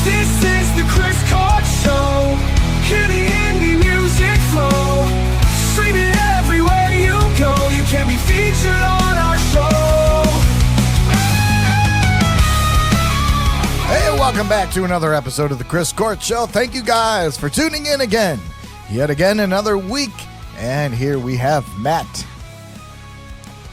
This is the Chris Court Show. Hear the indie music flow. Stream it everywhere you go. You can be featured on our show. Hey, welcome back to another episode of the Chris Court Show. Thank you guys for tuning in again. Yet again, another week. And here we have Matt.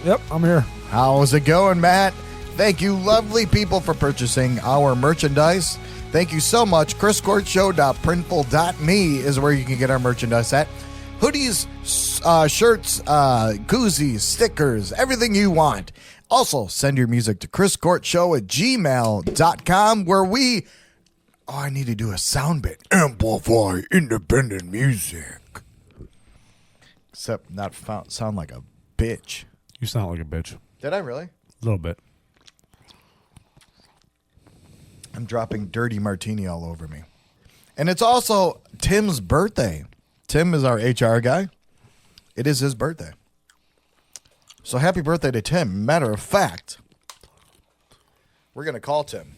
Yep, I'm here. How's it going, Matt? Thank you, lovely people, for purchasing our merchandise. Thank you so much. ChrisCourtShow.printful.me is where you can get our merchandise at. Hoodies, shirts, koozies, stickers, everything you want. Also, send your music to chriscourtshow@gmail.com where we... Oh, I need to do a sound bit. Amplify independent music. Except not sound like a bitch. You sound like a bitch. Did I really? A little bit. I'm dropping dirty martini all over me. And it's also Tim's birthday. Tim is our HR guy. It is his birthday. So happy birthday to Tim. Matter of fact, we're going to call Tim.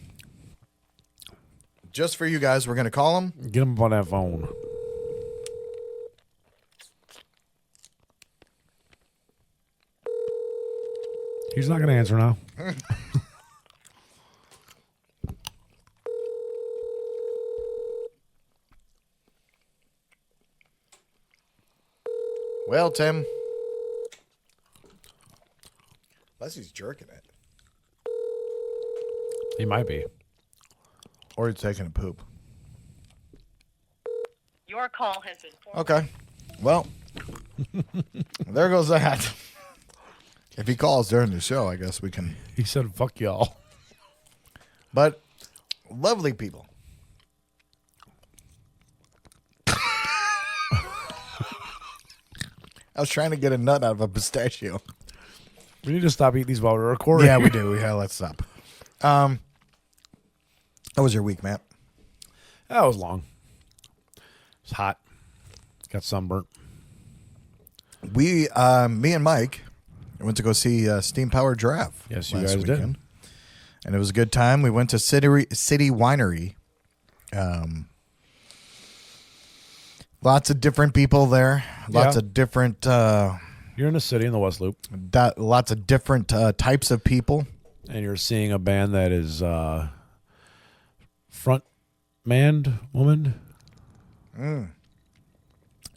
Just for you guys, we're going to call him. Get him on that phone. He's not going to answer now. Well, Tim. Unless he's jerking it. He might be. Or he's taking a poop. Your call has been forwarded. Okay. Well, there goes that. If he calls during the show, I guess we can. He said, fuck y'all. But lovely people. I was trying to get a nut out of a pistachio. We need to stop eating these while we're recording. Yeah, we do. Yeah, let's stop. How was your week, Matt? That was long. It's hot. Got sunburnt. Me and Mike went to go see Steam Powered Giraffe. Yes, you last guys weekend. did. And it was a good time. We went to City Winery. Lots of different people there. Lots of different... You're in the city in the West Loop. lots of different types of people. And you're seeing a band that is front-manned woman.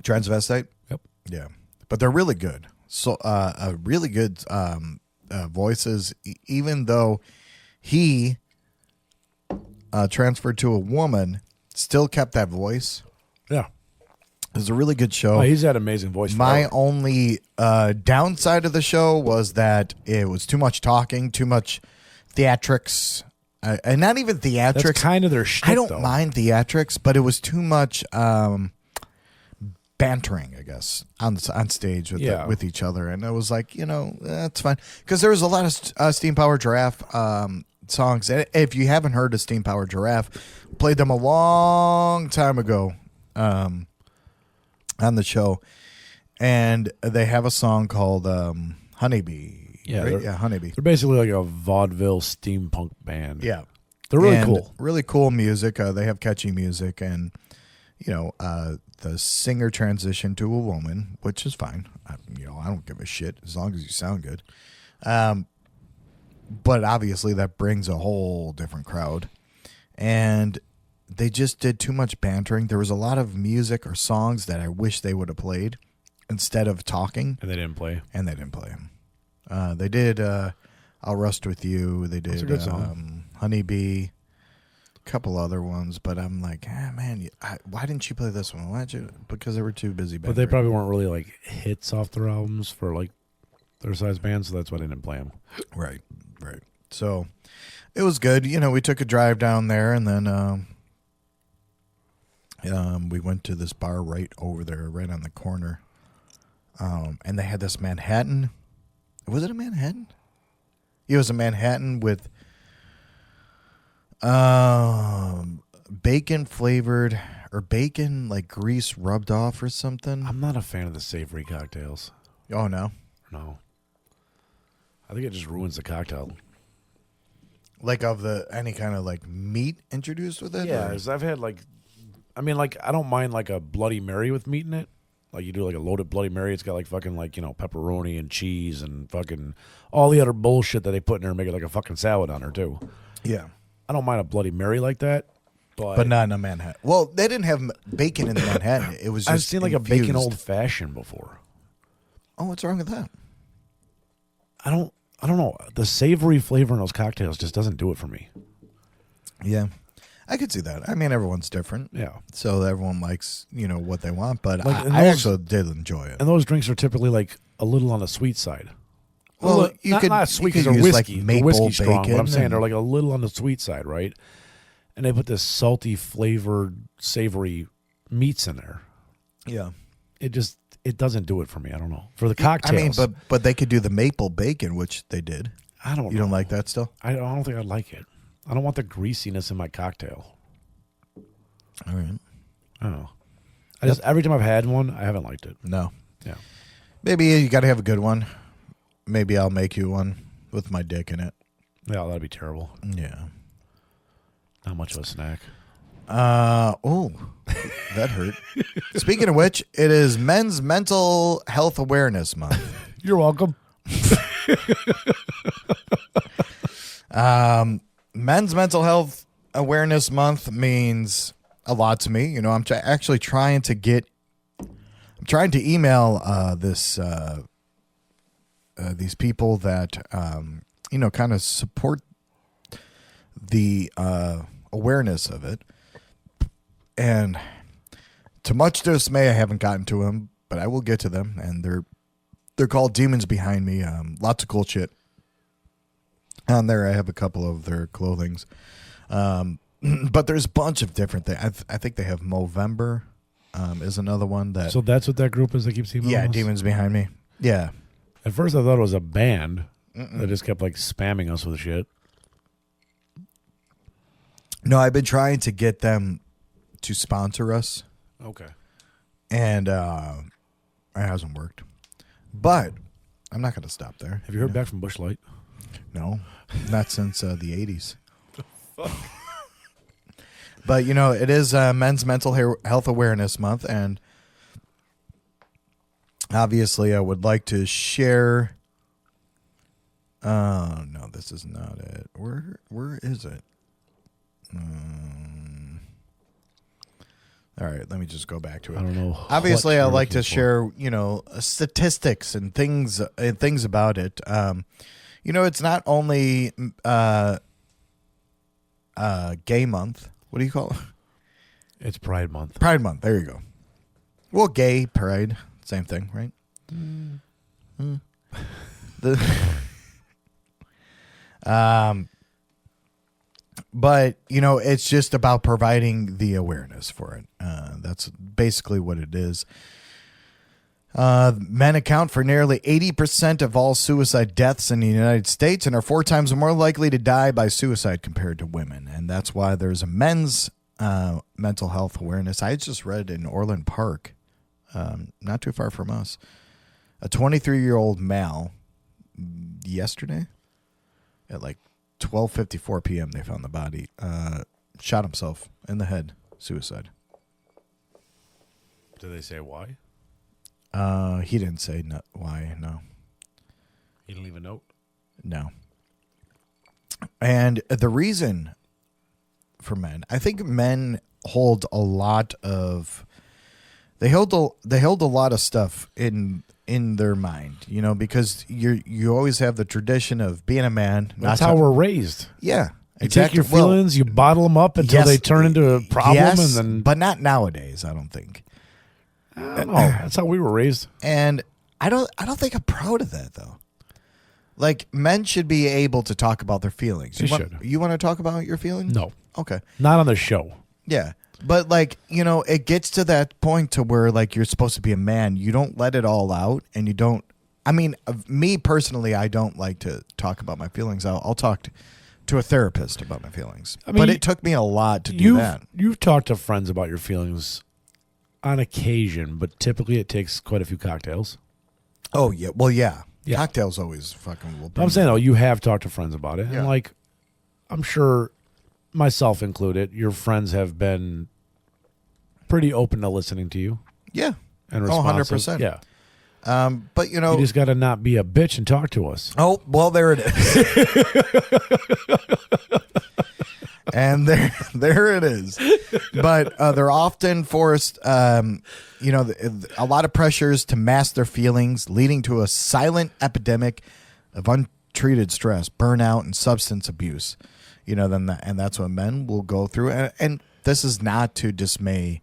Transvestite? Yep. Yeah. But they're really good. So, really good voices, even though he transferred to a woman, still kept that voice. Yeah. It was a really good show. Oh, he's had an amazing voice. My forever. only downside of the show was that it was too much talking, too much theatrics, and not even theatrics. That's kind of their shtick, I don't though. mind theatrics, but it was too much bantering, I guess, on stage with each other, and I was like, that's fine, because there was a lot of Steam Powered Giraffe songs. And if you haven't heard of Steam Powered Giraffe, played them a long time ago. On the show, and they have a song called Honeybee. Yeah, right? Honeybee. They're basically like a vaudeville steampunk band. Yeah, they're really cool. Really cool music. They have catchy music, and the singer transitioned to a woman, which is fine. I don't give a shit as long as you sound good. But obviously that brings a whole different crowd, and they just did too much bantering. There was a lot of music or songs that I wish they would have played instead of talking. And they didn't play. them. They did I'll Rust With You. They did That's a good song. Honeybee. A couple other ones. But I'm like, man, why didn't you play this one? Why'd you? Because they were too busy bantering. But they probably weren't really like hits off their albums for like their size bands, so that's why they didn't play them. Right. So it was good. We took a drive down there, and then... we went to this bar right over there, right on the corner. And they had this Manhattan. Was it a Manhattan? It was a Manhattan with bacon flavored or bacon like grease rubbed off or something. I'm not a fan of the savory cocktails. Oh, no. No. I think it just ruins the cocktail. Like of any kind of like meat introduced with it? Yeah, or- 'cause I've had like, I mean, like I don't mind like a Bloody Mary with meat in it. Like you do like a loaded Bloody Mary, it's got like fucking like pepperoni and cheese and fucking all the other bullshit that they put in there and make it like a fucking salad on her too. Yeah. I don't mind a Bloody Mary like that, But not in a Manhattan. Well, they didn't have bacon in the Manhattan. It was just I've seen like a bacon infused. old fashioned before. Oh, what's wrong with that? I don't know. The savory flavor in those cocktails just doesn't do it for me. Yeah. I could see that. I mean, everyone's different. Yeah. So everyone likes, what they want. But Like, and I those- actually did enjoy it. And those drinks are typically like a little on the sweet side. Well, you not, could- not you sweet could because they're use, like, whiskey. maple They're whiskey strong, but bacon I'm saying and- they're like a little on the sweet side, right? And they put this salty, flavored, savory meats in there. Yeah. It doesn't do it for me. I don't know. For the cocktails, I mean, but they could do the maple bacon, which they did. I don't. You know. don't like that still? I don't think I like it. I don't want the greasiness in my cocktail. All right. I don't know. I just every time I've had one, I haven't liked it. No. Yeah. Maybe you got to have a good one. Maybe I'll make you one with my dick in it. Yeah, that'd be terrible. Yeah. Not much of a snack. Oh, that hurt. Speaking of which, it is Men's Mental Health Awareness Month. You're welcome. Men's Mental Health Awareness Month means a lot to me. I'm actually trying to email these people that kind of support the awareness of it. And to much dismay, I haven't gotten to them, but I will get to them. And they're called Demons Behind Me. Lots of cool shit on there. I have a couple of their clothings. But there's a bunch of different things. I think they have Movember is another one that. So that's what that group is that keeps emailing Yeah, us? Demons Behind Me. Yeah. At first, I thought it was a band that just kept like spamming us with shit. No, I've been trying to get them to sponsor us, Okay. and it hasn't worked. But I'm not going to stop there. Have you heard back from Busch Light? No, not since the 80s. But, it is Men's Mental Health Awareness Month, and obviously I would like to share. No, this is not it. Where is it? All right, let me just go back to it. I don't know. Obviously, what I you're like to looking for. share, statistics and things about it. It's not only Gay Month. What do you call it? It's Pride Month. Pride Month. There you go. Well, gay pride, same thing, right? But it's just about providing the awareness for it. That's basically what it is. Men account for nearly 80% of all suicide deaths in the United States and are 4 times more likely to die by suicide compared to women. And that's why there's a men's mental health awareness. I just read in Orland Park, not too far from us, a 23-year-old male yesterday at like 12:54 p.m. they found the body, shot himself in the head, suicide. Did they say why? He didn't say why. No. He didn't leave a note? No. And the reason for men, I think men hold a lot of, they hold a lot of stuff in their mind, because you always have the tradition of being a man. That's how we're raised. Yeah. You take your feelings, you bottle them up until they turn into a problem, yes, and then but not nowadays, I don't think. I don't know. That's how we were raised. And I don't think I'm proud of that though. Like, men should be able to talk about their feelings. They should. You want to talk about your feelings? No. Okay. Not on the show. Yeah. But like, it gets to that point to where like you're supposed to be a man. You don't let it all out, and you don't. I mean, me personally, I don't like to talk about my feelings. I'll talk to a therapist about my feelings. I mean, but it took me a lot to do that. You've talked to friends about your feelings on occasion, but typically it takes quite a few cocktails. Oh yeah. Well, yeah. Yeah. Cocktails always fucking will. But I'm saying though, you have talked to friends about it, Yeah. and like, I'm sure, myself included, your friends have been pretty open to listening to you Yeah. and Oh, responsive. 100%. Yeah. But, You just got to not be a bitch and talk to us. oh, well, there it is. And there it is. But they're often forced, a lot of pressures to mask their feelings, leading to a silent epidemic of untreated stress, burnout, and substance abuse. And that's what men will go through. And this is not to dismay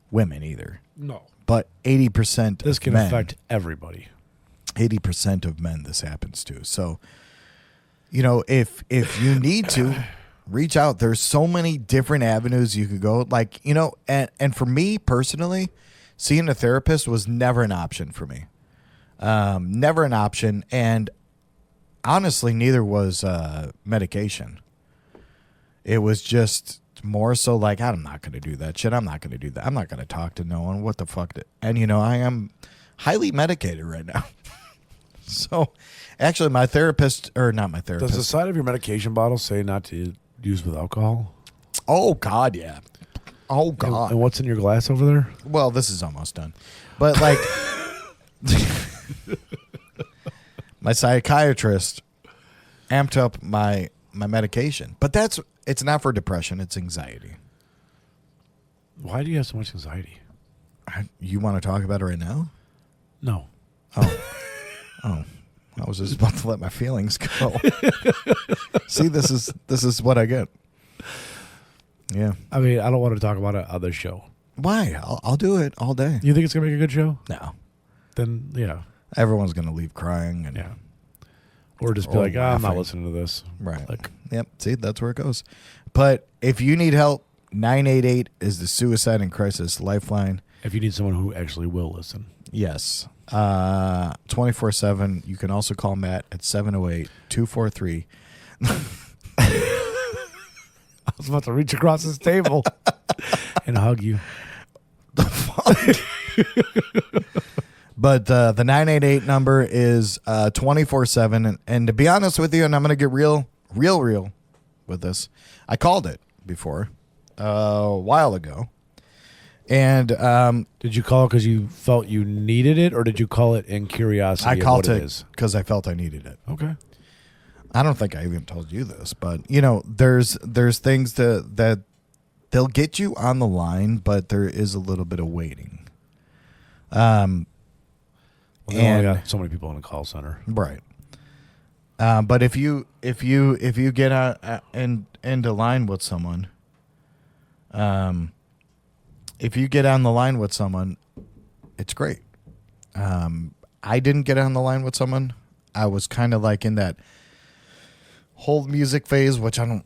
women either. No. But 80% This of can men, affect everybody. 80% of men this happens to. So, if you need to reach out, there's so many different avenues you could go. Like, and for me personally, seeing a therapist was never an option for me. Never an option. And honestly, neither was medication. It was just more so like, I'm not going to do that shit. I'm not going to do that. I'm not going to talk to no one. What the fuck? And, I am highly medicated right now. So, actually, my therapist, or not my therapist. Does the side of your medication bottle say not to use with alcohol? Oh, God, yeah. Oh, God. And what's in your glass over there? Well, this is almost done. But, like, my psychiatrist amped up my medication. But it's not for depression. It's anxiety. Why do you have so much anxiety? You want to talk about it right now? No. Oh, I was just about to let my feelings go. See, this is what I get. Yeah. I mean, I don't want to talk about it on this show. Why? I'll do it all day. You think it's going to make a good show? No. Then, yeah. Everyone's going to leave crying. And Yeah. Or just be Or like, I'm not laughing. listening to this. Right. Like, Yep. See, that's where it goes. But if you need help, 988 is the Suicide and Crisis Lifeline. if you need someone who actually will listen. Yes. 24/7. You can also call Matt at 708-243. I was about to reach across this table and hug you. But the 988 number is 24/7. And to be honest with you, and I'm going to get real with this, I called it before a while ago. And Did you call it because you felt you needed it, or did you call it in curiosity I of called what it it is? because I felt I needed it. Okay. I don't think I even told you this, but there's things that they'll get you on the line, but there is a little bit of waiting. Well, they only And- got so many people in the call center. Right. But if you get into line with someone, if you get on the line with someone, it's great. I didn't get on the line with someone. I was kind of like in that hold music phase, which I don't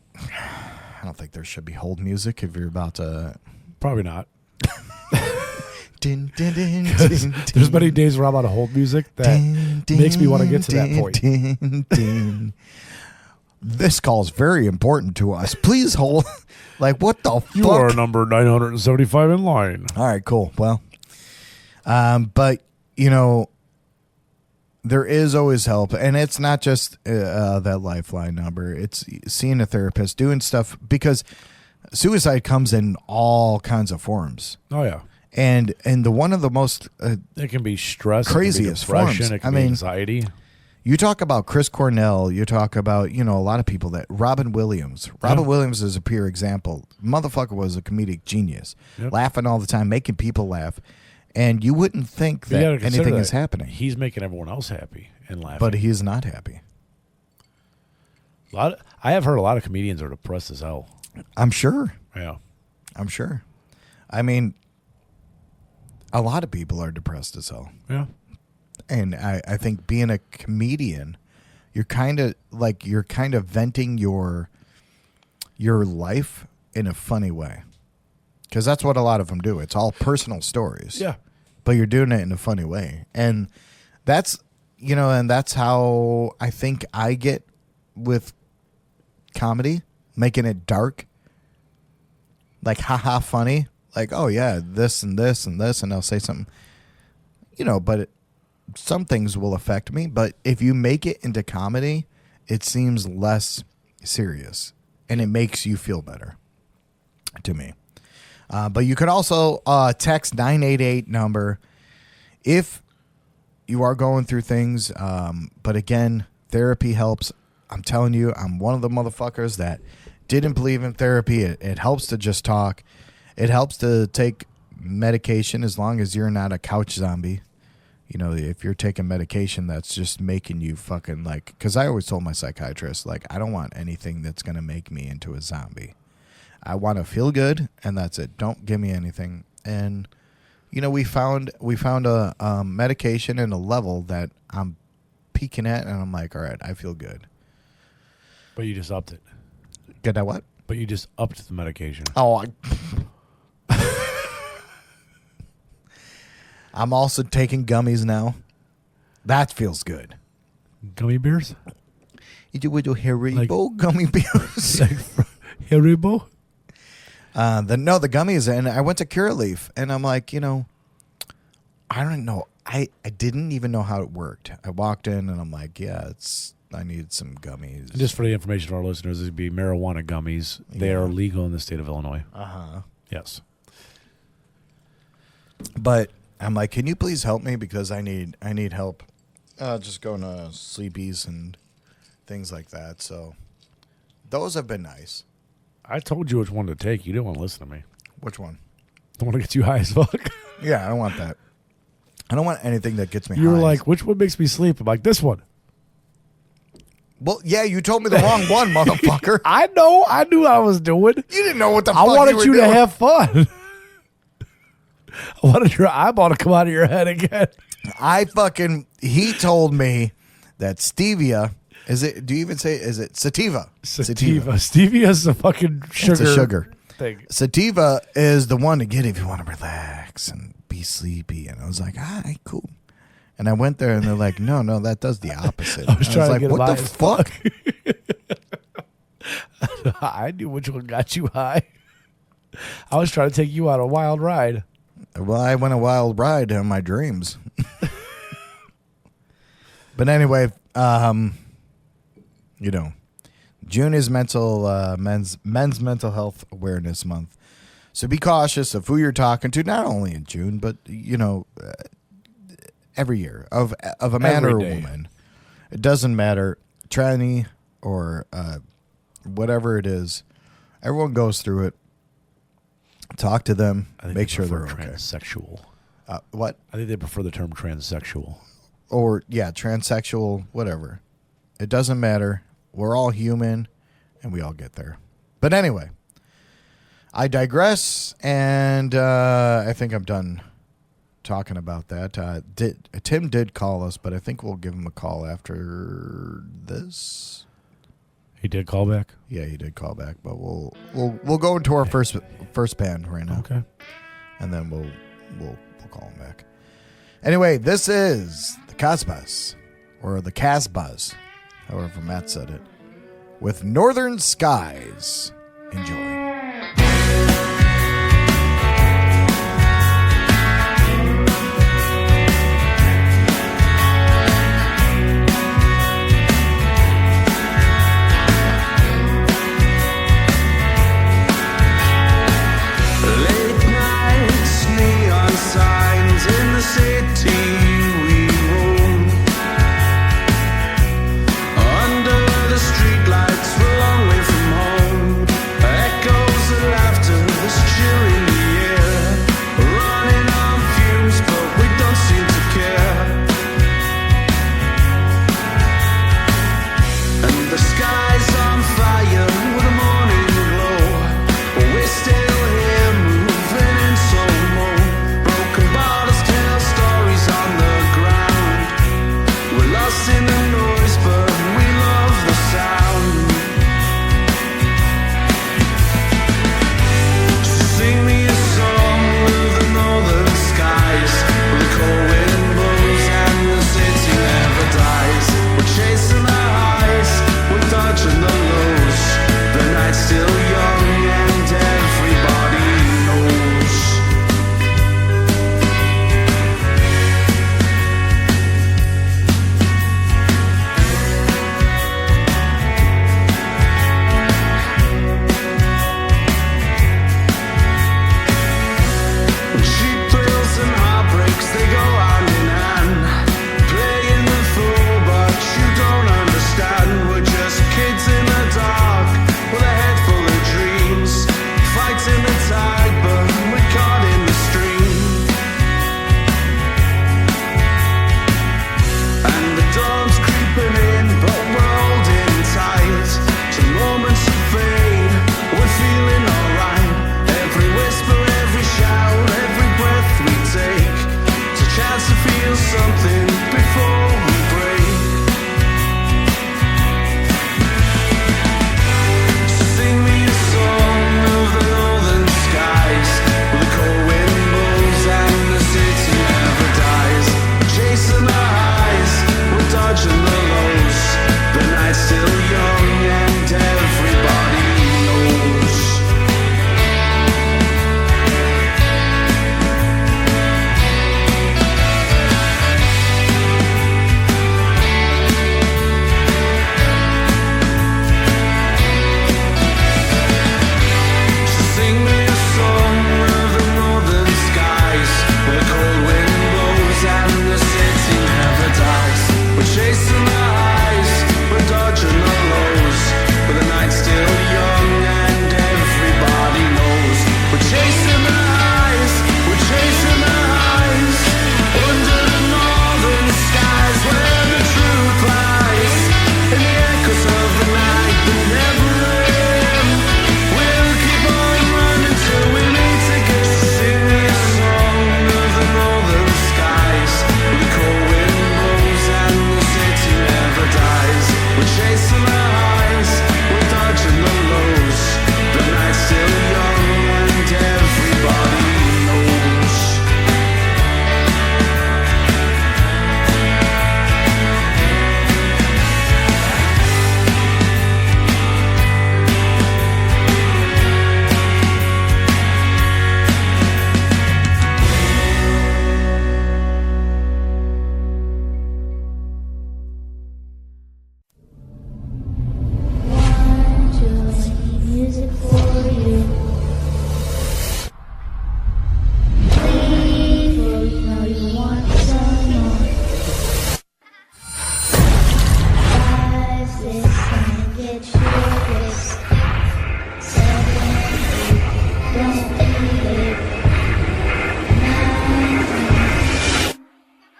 think there should be hold music if you're about to. Probably not. Din, din, din, din, There's many days where I'm out of hold music that makes me want to get to that point. Din, din. This call is very important to us. Please hold. Like, what the fuck? You are number 975 in line. All right, cool. Well, but there is always help, and it's not just that Lifeline number. It's seeing a therapist, doing stuff, because suicide comes in all kinds of forms, Oh, yeah. and one of the most It can be stress. Craziest it can be depression. forms. It can I be mean, anxiety. you talk about Chris Cornell, you talk about a lot of people that Robin Williams. Robin Williams is a pure example. Motherfucker was a comedic genius, laughing all the time, making people laugh. And you wouldn't think You gotta that consider anything that is happening. He's making everyone else happy and laughing. But he's not happy. I have heard a lot of comedians are depressed as hell. I'm sure. Yeah. I'm sure. I mean, a lot of people are depressed as hell. Yeah. And I think being a comedian, you're kind of venting your life in a funny way. Because that's what a lot of them do. It's all personal stories. Yeah. But you're doing it in a funny way. And that's how I think I get with comedy, making it dark. Like, haha, funny. Like, oh, yeah, this and this and this. And I'll say something, but some things will affect me. But if you make it into comedy, it seems less serious. and it makes you feel better to me. But you could also text 988 number if you are going through things. But again, therapy helps. I'm telling you, I'm one of the motherfuckers that didn't believe in therapy. It helps to just talk. It helps to take medication as long as you're not a couch zombie. You know, if you're taking medication that's just making you fucking like, because I always told my psychiatrist, like, I don't want anything that's going to make me into a zombie. I want to feel good, and that's it. Don't give me anything. And, you know, we found a medication and a level that I'm peaking at, and I'm like, all right, I feel good. But you just upped it. Get that what? But you just upped the medication. Oh, I'm also taking gummies now. That feels good. Gummy bears? You do with your Haribo gummy bears. Haribo? The gummies, and I went to Curaleaf, and I'm like, you know, I don't know. I didn't even know how it worked. I walked in, and I'm like, yeah, I need some gummies. And just for the information for our listeners, this would be marijuana gummies. They are legal in the state of Illinois. Yes. But I'm like, can you please help me, because I need help. Just going to sleepies and things like that. So those have been nice. I told you which one to take. You didn't want to listen to me. Which one? The one that gets you high as fuck. Yeah, I don't want that. I don't want anything that gets me high. You were like, which one makes me sleep? I'm like, this one. Well, yeah, you told me the wrong one, motherfucker. I know. I knew what I was doing. You didn't know what the fuck I wanted you doing. to have fun. I wanted your eyeball to come out of your head again. He told me that stevia, do you even say, is it sativa? Sativa. Stevia is the fucking sugar. It's a sugar thing. Sativa is the one to get if you want to relax and be sleepy. And I was like, all right, cool. And I went there, and they're like, no, that does the opposite. I was trying like, to get what the fuck? I knew which one got you high. I was trying to take you on a wild ride. Well, I went a wild ride in my dreams. But anyway, you know, June is men's mental health awareness month. So be cautious of who you're talking to, not only in June, but, you know, every year of a man or a woman. It doesn't matter, tranny or whatever it is. Everyone goes through it. Talk to them. Make sure they're okay. Transsexual. What? I think they prefer the term transsexual. Or, yeah, transsexual, whatever. It doesn't matter. We're all human, and we all get there. But anyway, I digress, and I think I'm done talking about that. Tim did call us, but I think we'll give him a call after this. He did call back? Yeah, he did call back, but we'll go into our first band right now. Okay. And then we'll call him back. Anyway, this is the Casbahs, or the Casbahs, however Matt said it, with Northern Skies. Enjoy. Under the streetlights, we're long way from home. Echo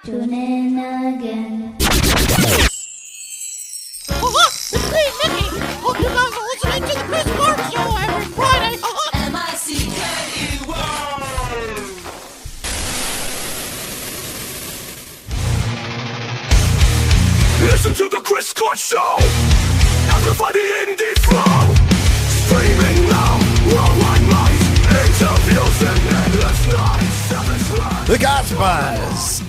Tune in again. It's me, Mickey. Hope you guys are listening to the Chris Clark Show every Friday. Listen to the Chris Clark Show. Amplify the indie flow. Streaming now, worldwide might. Interviews and endless nights. The Casbahs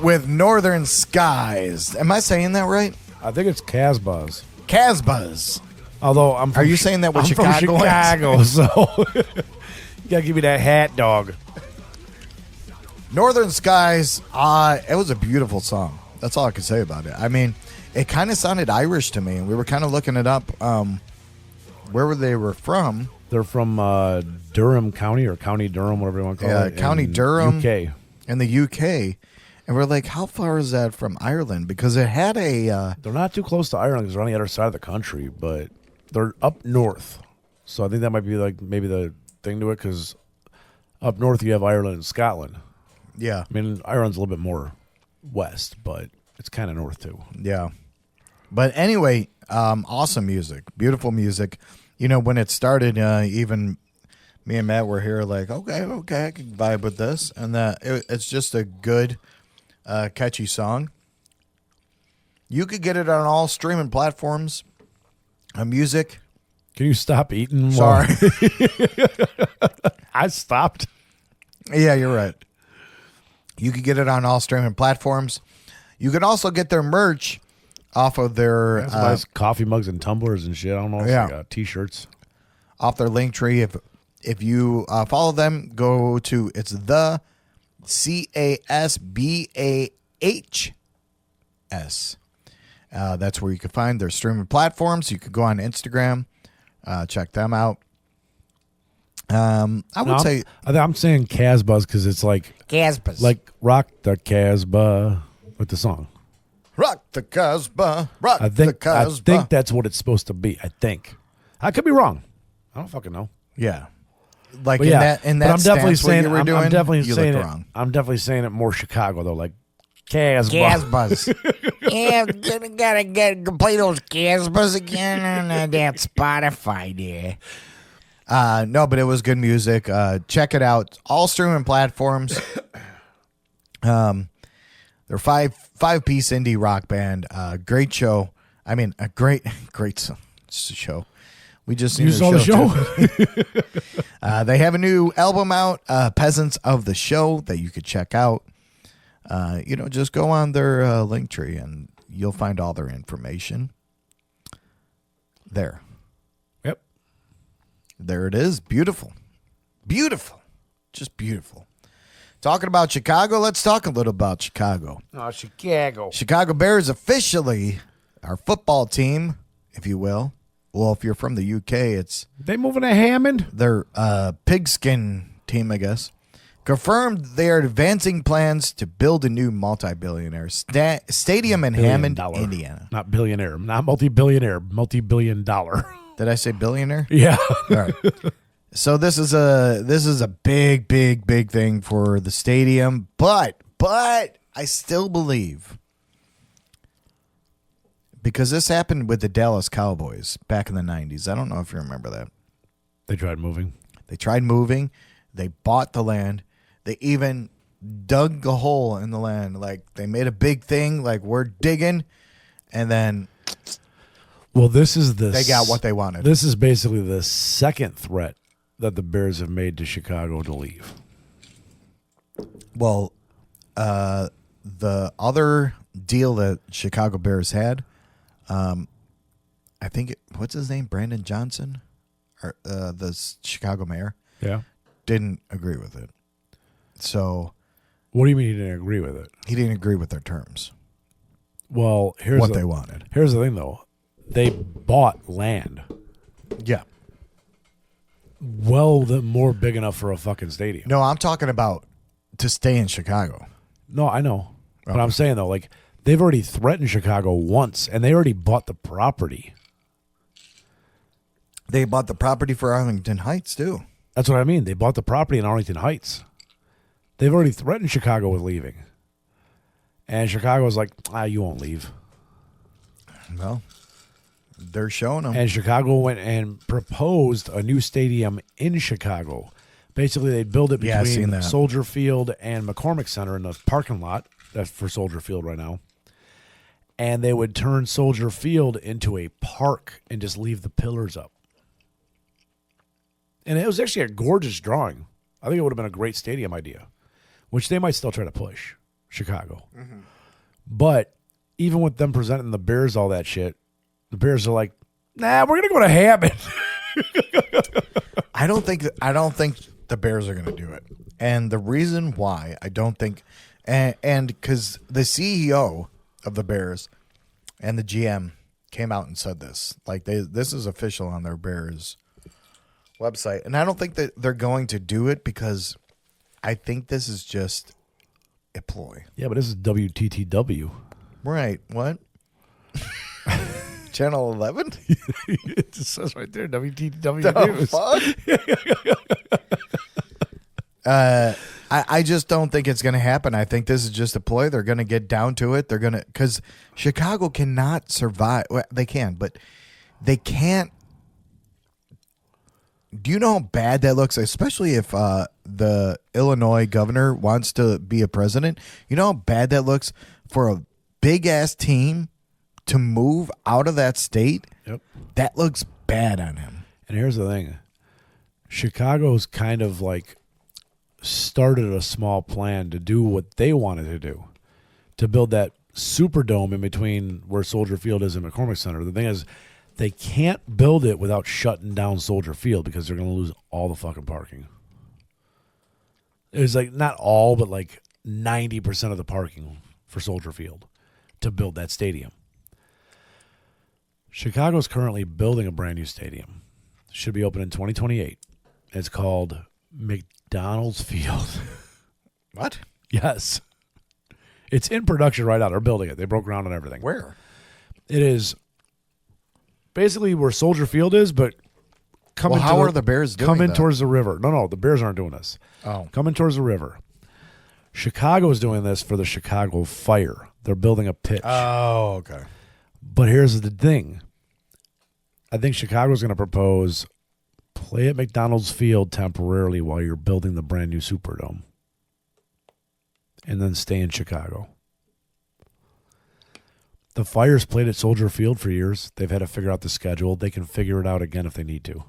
with Northern Skies. Am I saying that right? I think it's Casbahs. Casbahs. Although I'm from Are you saying that with I'm Chicago? from Chicago, so you gotta give me that hat, dog. Northern Skies. It was a beautiful song. That's all I can say about it. I mean, it kind of sounded Irish to me, and we were kind of looking it up. Where they were from? They're from Durham County or County Durham, whatever you want to call it. County in Durham, UK. in the UK. And we're like, how far is that from Ireland? Because it had a... They're not too close to Ireland because they're on the other side of the country, but they're up north. So I think that might be like maybe the thing to it because up north you have Ireland and Scotland. yeah, I mean, Ireland's a little bit more west, but it's kind of north too. yeah. But anyway, awesome music. Beautiful music. You know, when it started, even me and Matt were here like, okay, I can vibe with this. And it's just a good, catchy song. You could get it on all streaming platforms. Music. Can you stop eating? Sorry. I stopped. Yeah, you're right. You could get it on all streaming platforms. You could also get their merch off of their Nice coffee mugs and tumblers and shit. I don't know. Yeah. Like, t-shirts. off their link tree. If you follow them, go to it's the CASBAHS. That's where you can find their streaming platforms. You could go on Instagram, check them out. I would say I'm saying Casbahs because it's like Casbahs, like Rock the Casbah with the song. Rock the Casbah, Rock I the think Casbah. that's what it's supposed to be. I think I could be wrong. I don't fucking know. Yeah, like But in yeah, that but I'm definitely stance what saying you were I'm doing, definitely you saying looked it. wrong. I'm definitely saying it more Chicago though, like Casbah. Casbahs. Yeah, gotta play those Casbahs again on that Spotify there. No, but it was good music. Check it out. All streaming platforms. They're five-piece indie rock band. Great show. I mean, a great show. We just You saw the show? too. They have a new album out, Peasants of the Show, that you could check out. Just go on their link tree and you'll find all their information there. Yep. There it is. Beautiful. Beautiful. Just beautiful. Talking about Chicago, let's talk a little about Chicago. Oh, Chicago. Chicago Bears officially our football team, if you will. Well, if you're from the UK, it's They moving to Hammond? their pigskin team, I guess. Confirmed they are advancing plans to build a new multi-billionaire stadium in Hammond, $1 billion. Indiana. Not billionaire, not multi-billionaire, multi-billion dollar. Did I say billionaire? Yeah. All right. So this is a big thing for the stadium, but I still believe, because this happened with the Dallas Cowboys back in the 90s. I don't know if you remember that. They tried moving. They tried moving. They bought the land. They even dug a hole in the land. Like, they made a big thing, like, we're digging, and then Well, this is the they got what they wanted. This is basically the second threat that the Bears have made to Chicago to leave. Well, the other deal that Chicago Bears had, I think, what's his name? Brandon Johnson, or the Chicago mayor, Yeah. didn't agree with it. So What do you mean he didn't agree with it? he didn't agree with their terms, Well, here's what they wanted. Here's the thing, though. They bought land. Yeah. Well, more big enough for a fucking stadium. No, I'm talking about to stay in Chicago. No, I know. But Okay. I'm saying, though, like, they've already threatened Chicago once, and they already bought the property. They bought the property for Arlington Heights, too. That's what I mean. They bought the property in Arlington Heights. They've already threatened Chicago with leaving. And Chicago's like, you won't leave. Well, they're showing them. And Chicago went and proposed a new stadium in Chicago. Basically, they'd build it Yeah, I've seen between that. Soldier Field and McCormick Center in the parking lot. That's for Soldier Field right now. And they would turn Soldier Field into a park and just leave the pillars up. And it was actually a gorgeous drawing. I think it would have been a great stadium idea, which they might still try to push, Chicago. Mm-hmm. But even with them presenting the Bears all that shit, the Bears are like, nah, we're going to go to Hammond. I don't think the Bears are going to do it. And the reason why I don't think, and because the CEO of the Bears and the GM came out and said this, like this is official on their Bears website, and I don't think that they're going to do it because I think this is just a ploy. Yeah, but this is WTTW. Right? What? Channel 11? It just says right there, WTTW News. I just don't think it's going to happen. I think this is just a ploy. They're going to get down to it. They're going to, because Chicago cannot survive. Well, they can, but they can't. Do you know how bad that looks? Especially if the Illinois governor wants to be a president. You know how bad that looks for a big ass team to move out of that state? Yep. That looks bad on him. And here's the thing. Chicago's kind of like started a small plan to do what they wanted to do, to build that Superdome in between where Soldier Field is and McCormick Center. The thing is, they can't build it without shutting down Soldier Field because they're going to lose all the fucking parking. It's like not all, but like 90% of the parking for Soldier Field to build that stadium. Chicago's currently building a brand new stadium. Should be open in 2028. It's called McDonald's Field. What? Yes. It's in production right now. They're building it. They broke ground and everything. Where? It is basically where Soldier Field is, but coming How are the Bears doing coming that? towards the river. No, the Bears aren't doing this. Oh. Coming towards the river. Chicago's doing this for the Chicago Fire. They're building a pitch. Oh, okay. But here's the thing. I think Chicago's going to propose play at McDonald's Field temporarily while you're building the brand new Superdome. And then stay in Chicago. The Fire's played at Soldier Field for years. They've had to figure out the schedule. They can figure it out again if they need to.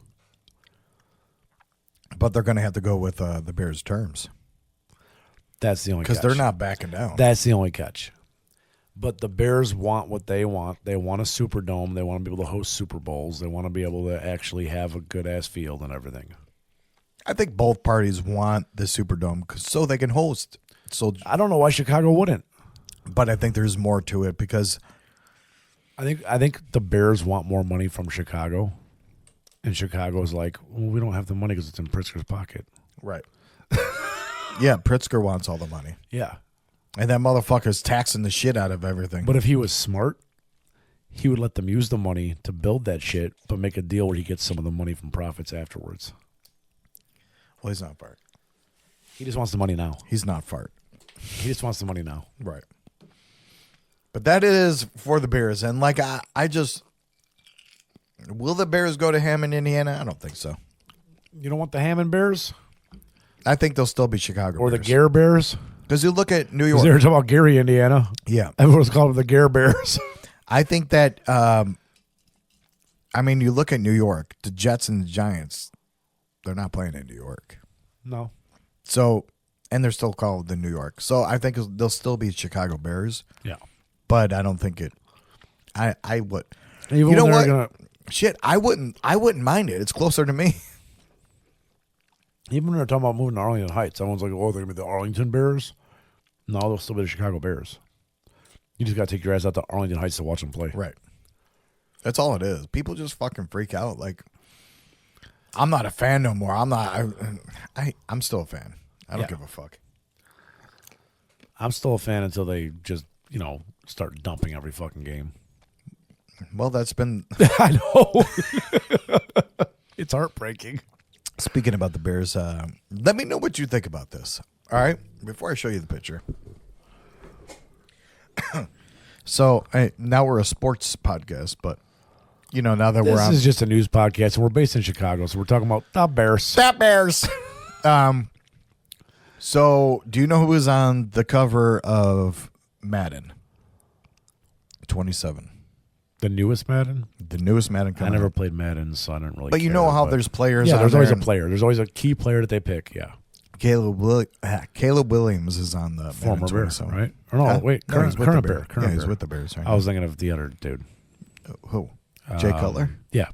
But they're going to have to go with the Bears' terms. That's the only catch. Because they're not backing down. That's the only catch. But the Bears want what they want. They want a Superdome. They want to be able to host Super Bowls. They want to be able to actually have a good-ass field and everything. I think both parties want the Superdome so they can host. So, I don't know why Chicago wouldn't. but I think there's more to it because I think the Bears want more money from Chicago. And Chicago's like, well, we don't have the money because it's in Pritzker's pocket. right. Yeah, Pritzker wants all the money. Yeah. And that motherfucker's taxing the shit out of everything. But if he was smart, he would let them use the money to build that shit, but make a deal where he gets some of the money from profits afterwards. Well, he's not fart. He just wants the money now. He's not fart. He just wants the money now. Right. But that is for the Bears. And like I just will the Bears go to Hammond, Indiana? I don't think so. You don't want the Hammond Bears? I think they'll still be Chicago Or Bears. the Gare Bears? Because you look at New Because they were York. talking about Gary, Indiana. Yeah. Everyone's calling them the Gare Bears. I think that, I mean, you look at New York, the Jets and the Giants, they're not playing in New York. No. So, and they're still called the New York. So I think they'll still be Chicago Bears, Yeah. but I don't think it, I would. Even You know when what? they're gonna, Shit, I wouldn't mind it. It's closer to me. even when they're talking about moving to Arlington Heights, everyone's like, oh, they're going to be the Arlington Bears? No, they'll still be the Chicago Bears. You just got to take your ass out to Arlington Heights to watch them play. Right. That's all it is. People just fucking freak out. Like, I'm not a fan no more. I'm still a fan. I don't Yeah. give a fuck. I'm still a fan until they just, start dumping every fucking game. Well, that's been I know. It's heartbreaking. Speaking about the Bears, let me know what you think about this. All right, before I show you the picture. So now we're a sports podcast, but now that we're This on, is just a news podcast, and we're based in Chicago, so we're talking about the Bears. Fat Bears. So do you know who was on the cover of Madden 27? The newest Madden? The newest Madden I coming never out. played Madden, so I don't really But you care, know how but- there's players. Yeah, on there's there always a and player. There's always a key player that they pick, yeah. Caleb Williams is on the Former Madden Bear, 27. right? Or no, wait, No, current, he's with the current Bear. Bear. Current Yeah, he's Bear. with the Bears right I was thinking of the other dude. now. Who? Jay Cutler? Yeah.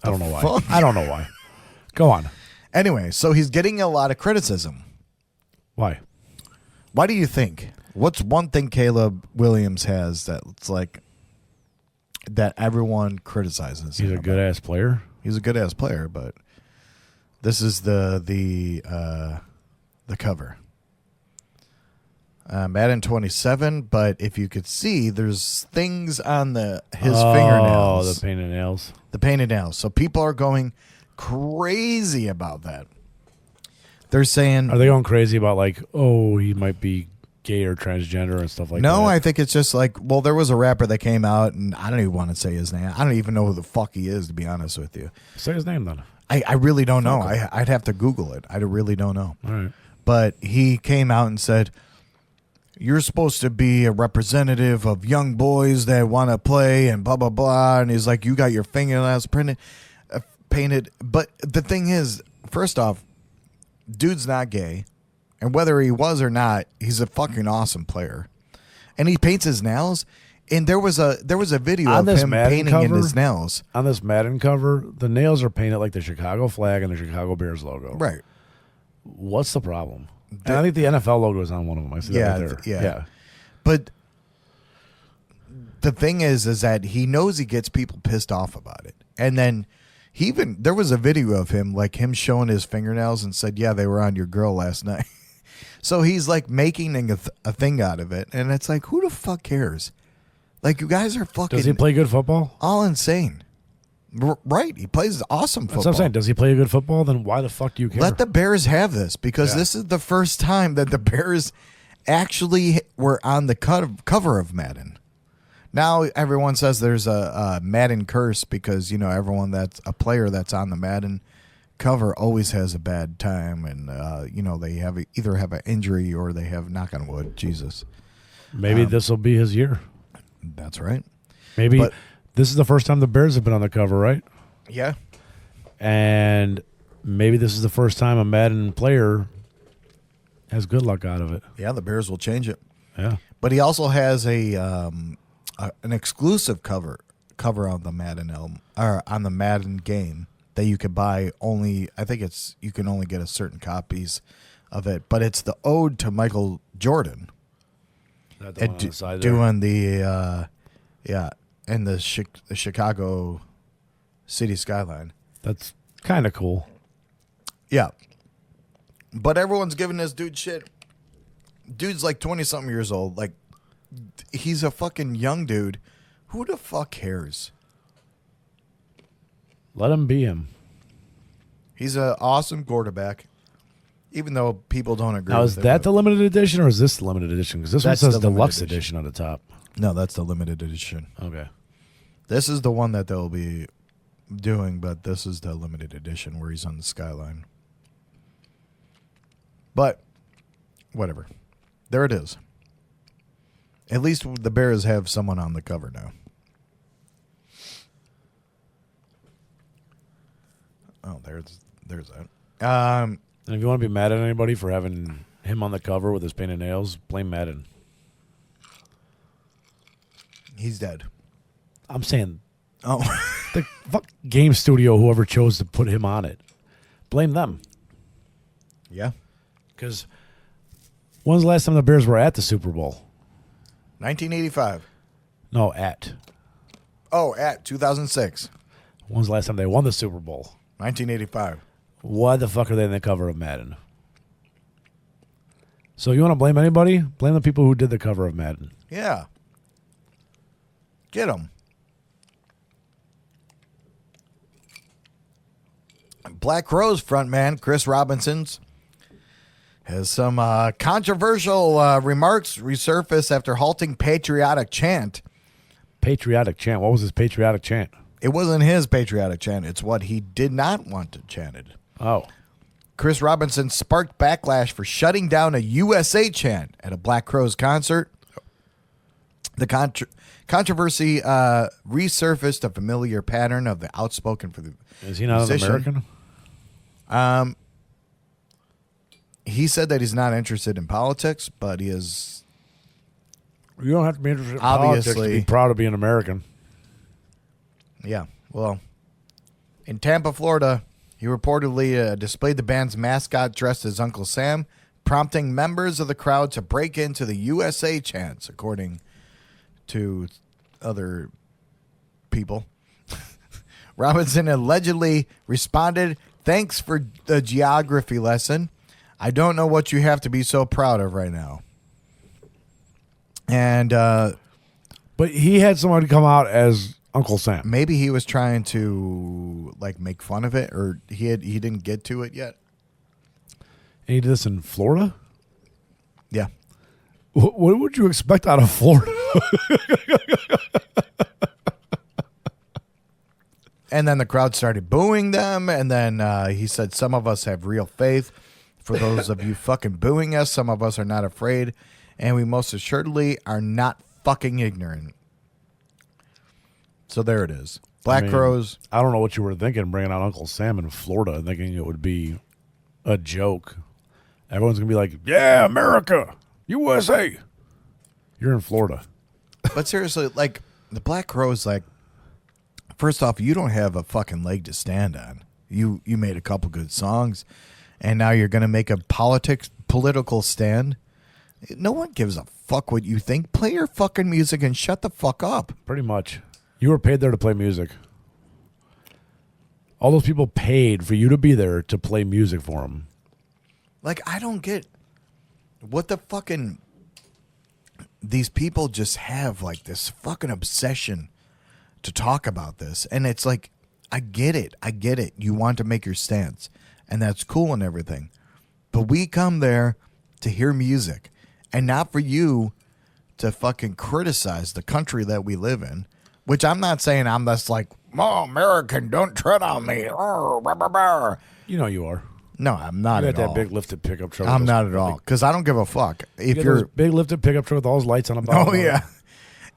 I don't know why. fuck? I don't know why. Go on. Anyway, so he's getting a lot of criticism. Why? Why do you think? What's one thing Caleb Williams has that's like that everyone criticizes? He's him a good ass player. He's a good ass player, but this is the cover. Madden 27, but if you could see, there's things on his fingernails. Oh, the painted nails. The painted nails. So people are going crazy about that. They're saying, Are they going crazy about like, oh, he might be gay or transgender and stuff like that? no, I think it's just like, well, there was a rapper that came out, and I don't even want to say his name. I don't even know who the fuck he is, to be honest with you. Say his name then. I really don't know. I'd have to Google it. I really don't know. All right. But he came out and said, you're supposed to be a representative of young boys that want to play and blah, blah, blah. And he's like, you got your fingernails painted. But the thing is, first off, dude's not gay. And whether he was or not, he's a fucking awesome player. And he paints his nails. And there was a video On of this him Madden painting in cover? his nails. On this Madden cover, the nails are painted like the Chicago flag and the Chicago Bears logo. Right. What's the problem? And I think the NFL logo is on one of them. I see that right there. Yeah. But the thing is that he knows he gets people pissed off about it. And then there was a video of him, like him showing his fingernails and said, yeah, they were on your girl last night. So he's like making a thing out of it. And it's like, who the fuck cares? Like, you guys are fucking Does he play good football? all insane. Right. He plays awesome football. That's what I'm saying. Does he play good football? Then why the fuck do you care? Let the Bears have this, because Yeah. this is the first time that the Bears actually were on the cover of Madden. Now everyone says there's a Madden curse because, everyone that's a player that's on the Madden cover always has a bad time, and they either have an injury or they have, knock on wood, Jesus. Maybe this will be his year. That's right. Maybe But- this is the first time the Bears have been on the cover, right? Yeah. And maybe this is the first time a Madden player has good luck out of it. Yeah, the Bears will change it. Yeah. But he also has an exclusive cover on the Madden album, or on the Madden game, that you could buy only. I think you can only get a certain copies of it, but it's the ode to Michael Jordan. That the one on the side there? Doing the and the Chicago city skyline. That's kind of cool. Yeah, but everyone's giving this dude shit. Dude's like 20-something years old. Like, he's a fucking young dude. Who the fuck cares? Let him be him. He's an awesome quarterback, even though people don't agree Now, with is it, that but- the limited edition or is this the limited edition? Because this one That's says the limited deluxe edition. edition on the top. No, that's the limited edition. Okay. This is the one that they'll be doing, but this is the limited edition where he's on the skyline. But, whatever. There it is. At least the Bears have someone on the cover now. Oh, there's that. And if you want to be mad at anybody for having him on the cover with his painted nails, blame Madden. He's dead. I'm saying Oh, the fuck game studio, whoever chose to put him on it, blame them. yeah. Because when's the last time the Bears were at the Super Bowl? 1985. No, at. Oh, at 2006. When's the last time they won the Super Bowl? 1985. Why the fuck are they in the cover of Madden? So you want to blame anybody? Blame the people who did the cover of Madden. Yeah. Get him. Black Crowes frontman Chris Robinson's has some controversial remarks resurface after halting patriotic chant. Patriotic chant. What was his patriotic chant? It wasn't his patriotic chant. It's what he did not want to chanted. Oh. Chris Robinson sparked backlash for shutting down a USA chant at a Black Crowes concert. The controversy resurfaced a familiar pattern of the outspoken for the Is he not musician. an American? He said that he's not interested in politics, but he is You don't have to be interested in politics to obviously be proud of being American. Yeah, well, in Tampa, Florida, he reportedly displayed the band's mascot dressed as Uncle Sam, prompting members of the crowd to break into the USA chants, according to other people. Robinson allegedly responded, "Thanks for the geography lesson. I don't know what you have to be so proud of right now." And But he had somebody come out as Uncle Sam. maybe he was trying to like make fun of it, or he didn't get to it yet. And he did this in Florida? Yeah. What would you expect out of Florida? And then the crowd started booing them, and then he said, "Some of us have real faith. For those of you fucking booing us, some of us are not afraid, and we most assuredly are not fucking ignorant." So there it is. Black Crowes. I don't know what you were thinking bringing out Uncle Sam in Florida, thinking it would be a joke. Everyone's going to be like, yeah, America, USA. You're in Florida. But seriously, like, the Black Crowes, like, first off, you don't have a fucking leg to stand on. You made a couple good songs, and now you're going to make a political stand. No one gives a fuck what you think. Play your fucking music and shut the fuck up. Pretty much. You were paid there to play music. All those people paid for you to be there to play music for them. Like, I don't get what the fucking... These people just have, like, this fucking obsession to talk about this. And it's like, I get it. I get it. You want to make your stance. And that's cool and everything. But we come there to hear music. And not for you to fucking criticize the country that we live in. Which I'm not saying I'm just like, oh, American, don't tread on me. Oh, rah, rah, rah. You know you are. No, I'm not You at got that all. big lifted pickup truck. I'm with not those- at all. Because I don't give a fuck. If You got you're... those big lifted pickup truck with all those lights on the bottom. Oh yeah.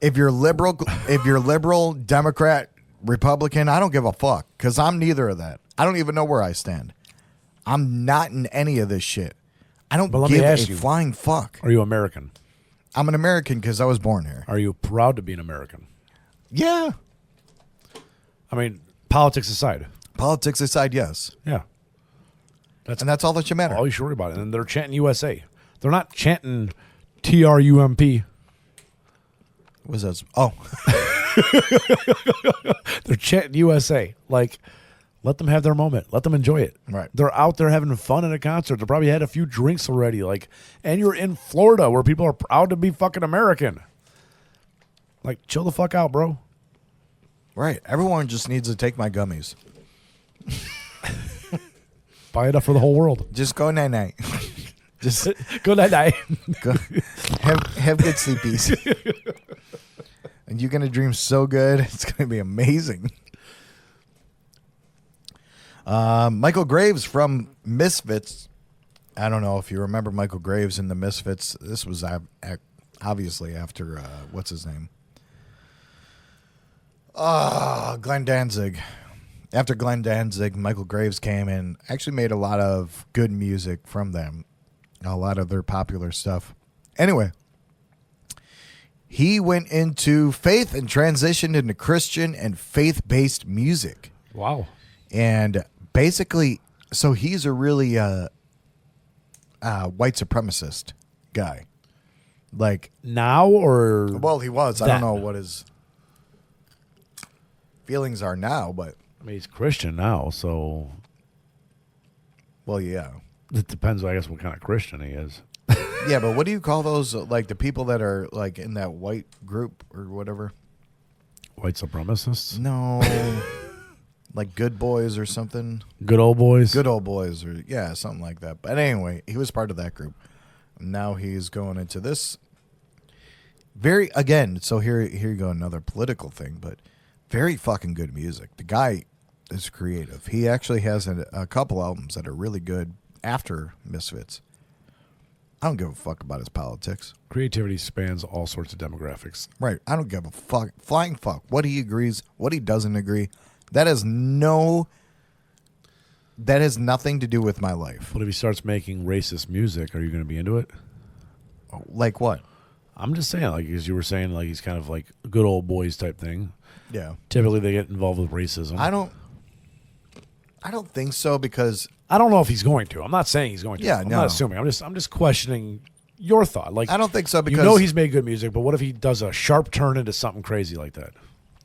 If you're liberal, Democrat, Republican, I don't give a fuck because I'm neither of that. I don't even know where I stand. I'm not in any of this shit. I don't But let me give ask a you. flying fuck. Are you American? I'm an American because I was born here. Are you proud to be an American? Yeah. I mean, politics aside. Politics aside, yes. Yeah. And that's all that should matter. All you should worry about it. And they're chanting USA. They're not chanting TRUMP. What's that? Oh, They're chanting USA. Like, let them have their moment. Let them enjoy it. Right. They're out there having fun at a concert. They probably had a few drinks already. Like, and you're in Florida where people are proud to be fucking American. Like, chill the fuck out, bro. right. Everyone just needs to take my gummies. Buy it up for the whole world. Just go night night. Just Good night. go. Have good sleepies. And you're gonna dream so good. It's gonna be amazing. Michael Graves from Misfits. I don't know if you remember Michael Graves in the Misfits. This was obviously after what's his name? Glenn Danzig. After Glenn Danzig, Michael Graves came and actually made a lot of good music from them. A lot of their popular stuff. Anyway, he went into faith and transitioned into Christian and faith-based music. Wow. And basically, so he's a really white supremacist guy. Like, Now or well, he was. I That- don't know what his feelings are now, but, I mean, he's Christian now, so well, yeah. it depends, I guess, what kind of Christian he is. Yeah, but what do you call those, like, the people that are, like, in that white group or whatever? White supremacists? No. like Good Boys or something. Good Old Boys. Good Old Boys, or yeah, something like that. But anyway, he was part of that group. Now he's going into this. So here you go, another political thing, but very fucking good music. The guy is creative. He actually has a couple albums that are really good after Misfits. I don't give a fuck about his politics. Creativity spans all sorts of demographics. Right. I don't give a fuck. Flying fuck. What he agrees, what he doesn't agree. That has nothing to do with my life. But if he starts making racist music, are you going to be into it? Like what? I'm just saying, like, as you were saying, like, he's kind of like a good old boys type thing. Yeah. Typically, they get involved with racism. I don't think so, because I don't know if he's going to. I'm not saying he's going to. Yeah, I'm no. not assuming. I'm just questioning your thought. Like, I don't think so, because you know he's made good music, but what if he does a sharp turn into something crazy like that?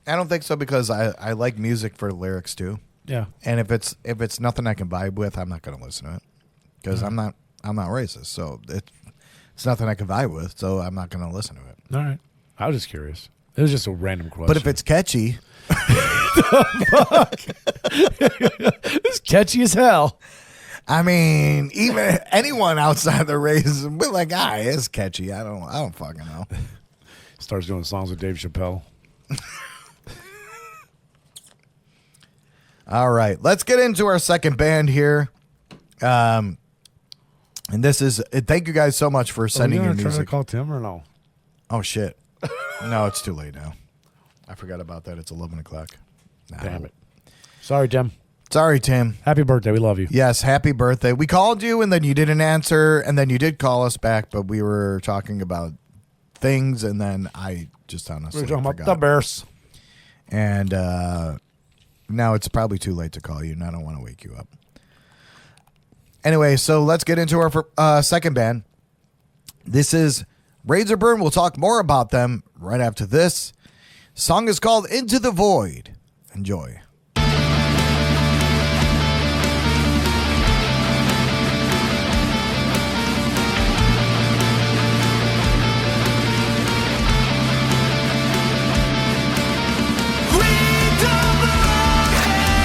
I don't think so, because I like music for lyrics too. Yeah. And if it's nothing I can vibe with, I'm not going to listen to it, because I'm not racist. So it's nothing I can vibe with, so I'm not going to listen to it. All right. I was just curious. It was just a random question. But if it's catchy, it's catchy as hell. I mean, even anyone outside the race, but like, it's catchy. I don't fucking know. Starts doing songs with Dave Chappelle. All right, let's get into our second band here. And this is, thank you guys so much for sending your Try to music. call Tim or no? Oh shit. No, it's too late now. I forgot about that. It's 11 o'clock. No. Damn it. Sorry, Tim. Sorry, Tim. Happy birthday. We love you. Yes, happy birthday. We called you and then you didn't answer, and then you did call us back, but we were talking about things, and then I just honestly We're talking forgot. about the Bears. And now it's probably too late to call you, and I don't want to wake you up. Anyway, so let's get into our second band. This is Razor Burn. We'll talk more about them right after this. Song is called Into the Void. Enjoy. We don't belong here.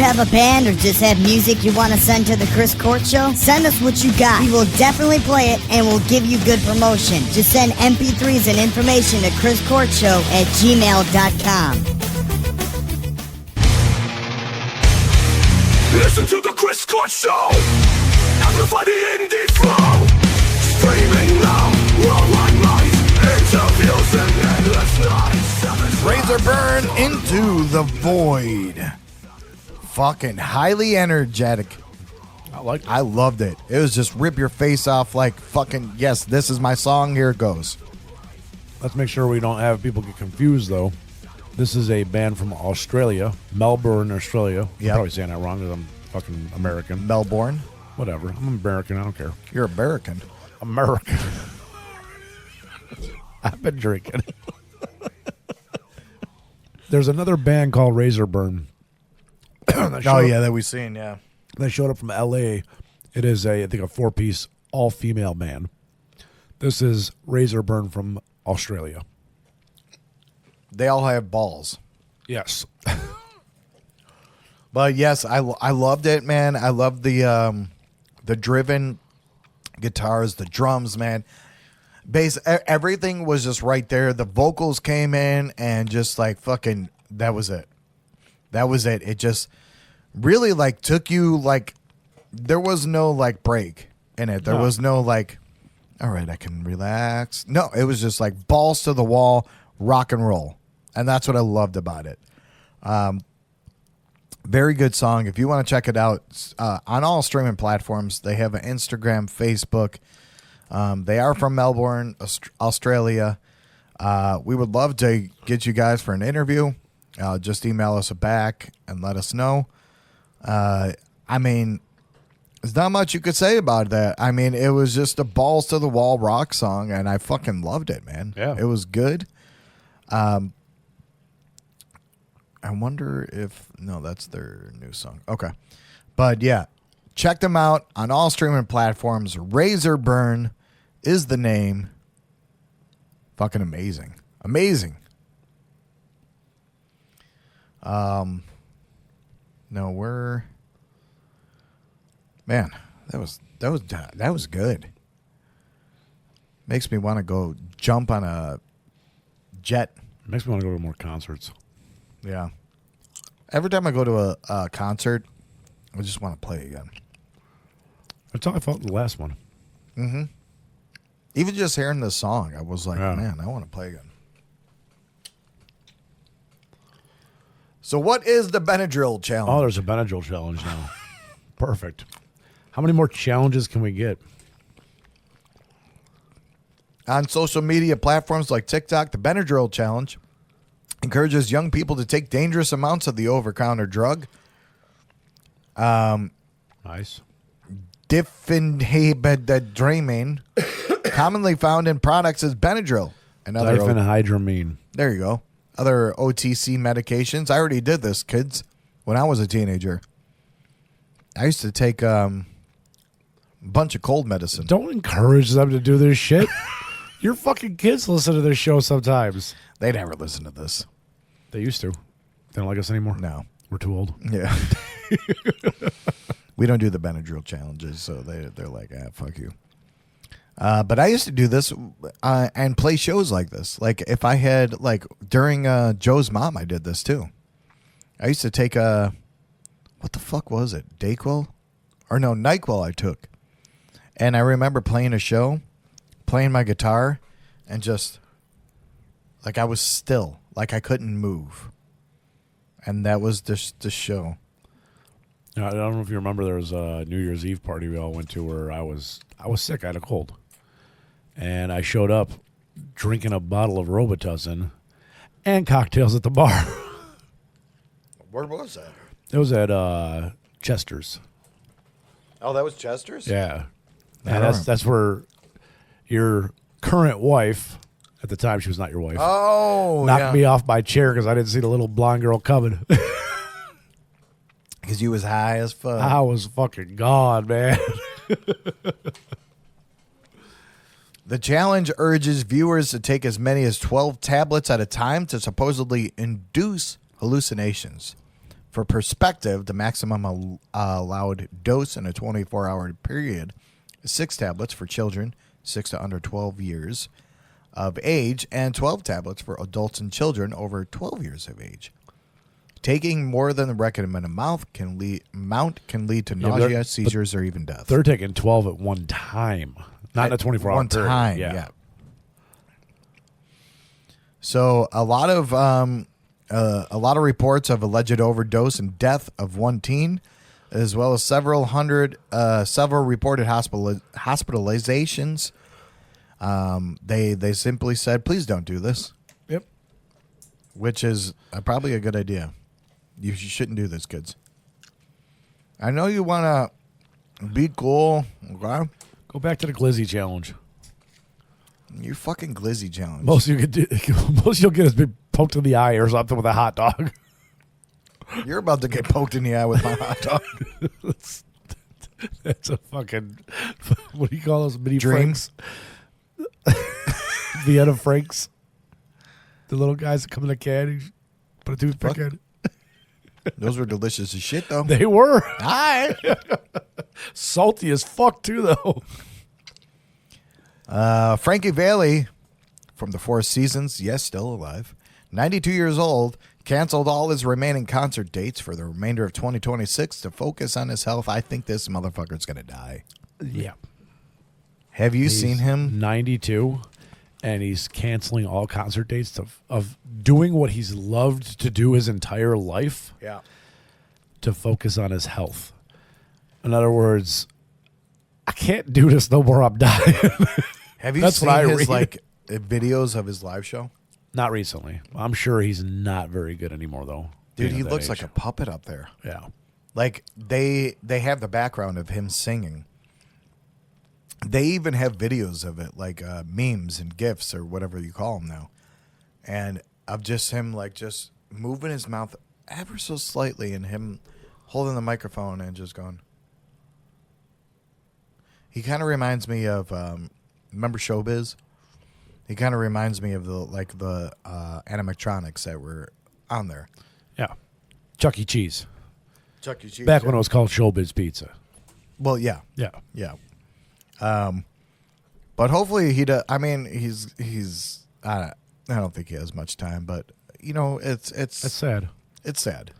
have a band or just have music you want to send to the Chris Court Show? Send us what you got. We will definitely play it and we'll give you good promotion. Just send MP3s and information to chriscourtshow@gmail.com. Listen to the Chris Court Show. Amplify the indie flow. Streaming now, worldwide live. Interviews and endless nights. Razor burn into the void. Fucking highly energetic. I like it. I loved it. It was just rip your face off like fucking, yes, this is my song, here it goes. Let's make sure we don't have people get confused, though. This is a band from Australia, Melbourne, Australia. I'm Yep. probably saying that wrong because I'm fucking American. Melbourne. Whatever. I'm American. I don't care. You're American. American. I've been drinking. There's another band called Razorburn. That we've seen, yeah. They showed up from L.A. It is I think, a 4-piece all-female band. This is Razorburn from Australia. They all have balls. Yes. But yes, I loved it, man. I loved the driven guitars, the drums, man. Bass, everything was just right there. The vocals came in and just like fucking, that was it. That was it. It just really like took you like, there was no like break in it. There was no like, all right, I can relax. No, it was just like balls to the wall, rock and roll. And that's what I loved about it. Very good song. If you want to check it out, on all streaming platforms, they have an Instagram, Facebook. They are from Melbourne, Australia. We would love to get you guys for an interview. Just email us back and let us know. I mean, there's not much you could say about that. I mean, it was just a balls to the wall rock song, and I fucking loved it, man. Yeah. It was good. I wonder if... No, that's their new song. Okay. But, yeah. Check them out on all streaming platforms. Razorburn is the name. Fucking amazing. Amazing. No, we're... Man, that was good. Makes me want to go jump on a jet. Makes me want to go to more concerts. Yeah. Every time I go to a concert, I just want to play again. That's how I felt in the last one. Mm-hmm. Even just hearing the song, I was like, Yeah. man, I want to play again. So what is the Benadryl challenge? Oh, there's a Benadryl challenge now. Perfect. How many more challenges can we get? On social media platforms like TikTok, the Benadryl challenge encourages young people to take dangerous amounts of the over-counter drug. Nice. Diphenhydramine, commonly found in products as Benadryl and other Diphenhydramine. there you go. Other OTC medications. I already did this, kids, when I was a teenager. I used to take a bunch of cold medicine. Don't encourage them to do this shit. Your fucking kids listen to this show sometimes. They never listen to this. They used to. They don't like us anymore? No. We're too old. Yeah. We don't do the Benadryl challenges, so they're like, fuck you. But I used to do this and play shows like this. Like if I had, like during Joe's Mom, I did this too. I used to take what the fuck was it? Dayquil? Or no, NyQuil I took. And I remember playing a show, playing my guitar, and just, like I was still, like I couldn't move. And that was the show. I don't know if you remember, there was a New Year's Eve party we all went to where I was sick. I had a cold. And I showed up drinking a bottle of Robitussin and cocktails at the bar. Where was that? It was at Chester's. Oh, that was Chester's? Yeah. I And don't that's where your current wife, at the time she was not your wife, Oh, knocked me off my chair because I didn't see the little blonde girl coming. Because you was high as fuck. I was fucking gone, man. The challenge urges viewers to take as many as 12 tablets at a time to supposedly induce hallucinations. For perspective, the maximum allowed dose in a 24-hour period is 6 tablets for children 6 to under 12 years of age and 12 tablets for adults and children over 12 years of age. Taking more than the recommended amount can lead to nausea, seizures, or even death. They're taking 12 at one time, not in a 24-hour one period. time. Yeah. So a lot of reports of alleged overdose and death of one teen, as well as several reported hospitalizations. They simply said, "Please don't do this." Yep. Which is probably a good idea. You shouldn't do this, kids. I know you want to be cool. Okay? Go back to the Glizzy challenge. You fucking Glizzy challenge. Most you'll get is be poked in the eye or something with a hot dog. You're about to get poked in the eye with my hot dog. That's a fucking, what do you call those mini Dreams? Franks? Vienna Franks. The little guys that come in a can. You put a toothpick in it. Those were delicious as shit, though. They were. Hi. Salty as fuck, too, though. Frankie Valli from the Four Seasons, yes, still alive, 92 years old, canceled all his remaining concert dates for the remainder of 2026 to focus on his health. I think this motherfucker's going to die. Yeah. Have you seen him? 92, and he's canceling all concert dates of doing what he's loved to do his entire life. Yeah. To focus on his health. In other words, I can't do this no more. I'm dying. Have you That's seen what I his read. videos of his live show? Not recently. I'm sure he's not very good anymore, though. Dude, being he at that looks age. like a puppet up there. Yeah. Like they have the background of him singing. They even have videos of it, like memes and GIFs or whatever you call them now, and of just him just moving his mouth ever so slightly and him holding the microphone and just going. He kind of reminds me of remember Showbiz? He kind of reminds me of the animatronics that were on there. Yeah. Chuck E. Cheese. Chuck E. Cheese. Back when it was called Showbiz Pizza. Well, yeah. Yeah. Yeah. But hopefully he does. I mean, he's. I don't think he has much time, but it's That's sad. It's sad.